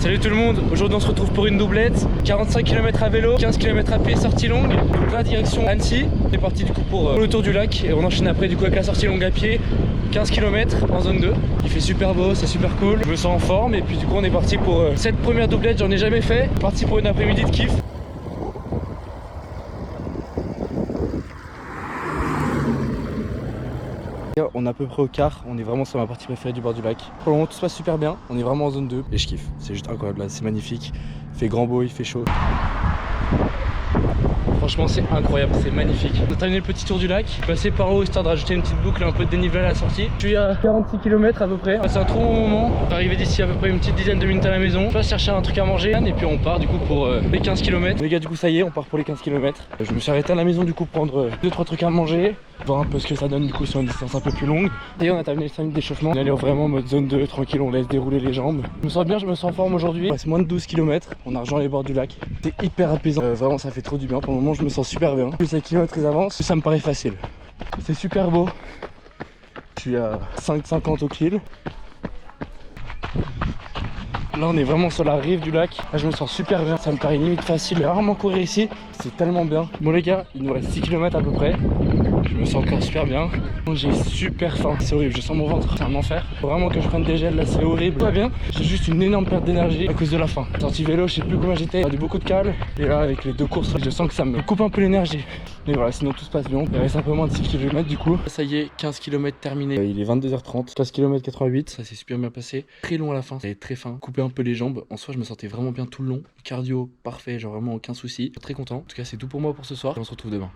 Salut tout le monde, aujourd'hui on se retrouve pour une doublette. 45 km à vélo, 15 km à pied, sortie longue. Donc là direction Annecy. On est parti du coup pour le tour du lac et on enchaîne après du coup avec la sortie longue à pied. 15 km en zone 2. Il fait super beau, c'est super cool. Je me sens en forme et puis du coup on est parti pour cette première doublette, j'en ai jamais fait. Parti pour une après-midi de kiff. On est à peu près au quart, on est vraiment sur ma partie préférée du bord du lac. Pour le moment tout se passe super bien, on est vraiment en zone 2 et je kiffe, c'est juste incroyable là, c'est magnifique. Il fait grand beau, il fait chaud. Franchement c'est incroyable, c'est magnifique. On a terminé le petit tour du lac, passé par haut histoire de rajouter une petite boucle, un peu de dénivelé à la sortie. Je suis à 46 km à peu près, c'est un trop bon moment. On va arriver d'ici à peu près une petite dizaine de minutes à la maison. Je vais chercher un truc à manger et puis on part du coup pour les 15 km. Les gars du coup ça y est, on part pour les 15 km. Je me suis arrêté à la maison du coup pour prendre 2-3 trucs à manger. Voir un peu ce que ça donne du coup sur une distance un peu plus longue. Et on a terminé les 5 minutes d'échauffement. On est allé vraiment en mode zone 2, tranquille, on laisse dérouler les jambes. Je me sens bien, je me sens en forme aujourd'hui. Il reste moins de 12 km, on a rejoint les bords du lac. C'est hyper apaisant, vraiment ça fait trop du bien. Pour le moment je me sens super bien. Plus les kilomètres ils avancent, plus ça me paraît facile. C'est super beau. Je suis à 5,50 au kill. Là on est vraiment sur la rive du lac. Là je me sens super bien, ça me paraît limite facile. J'ai rarement courir ici, c'est tellement bien. Bon les gars, il nous reste 6 km à peu près. Je me sens encore super bien. J'ai super faim, c'est horrible, je sens mon ventre, c'est un enfer. Faut vraiment que je prenne des gels là, c'est horrible. Tout va bien, j'ai juste une énorme perte d'énergie à cause de la faim. Sortie vélo, je sais plus comment j'étais, j'ai perdu beaucoup de cale. Et là avec les 2 courses, je sens que ça me coupe un peu l'énergie. Mais voilà, sinon tout se passe bien. Il reste un peu moins de 6 km du coup. Ça y est, 15 km terminé. Il est 22h30, 15 km 88, ça s'est super bien passé. Très long à la fin, j'avais très faim, coupé un peu les jambes. En soi, je me sentais vraiment bien tout le long. Cardio parfait, genre vraiment aucun souci. Très content. En tout cas, c'est tout pour moi pour ce soir. Et on se retrouve demain.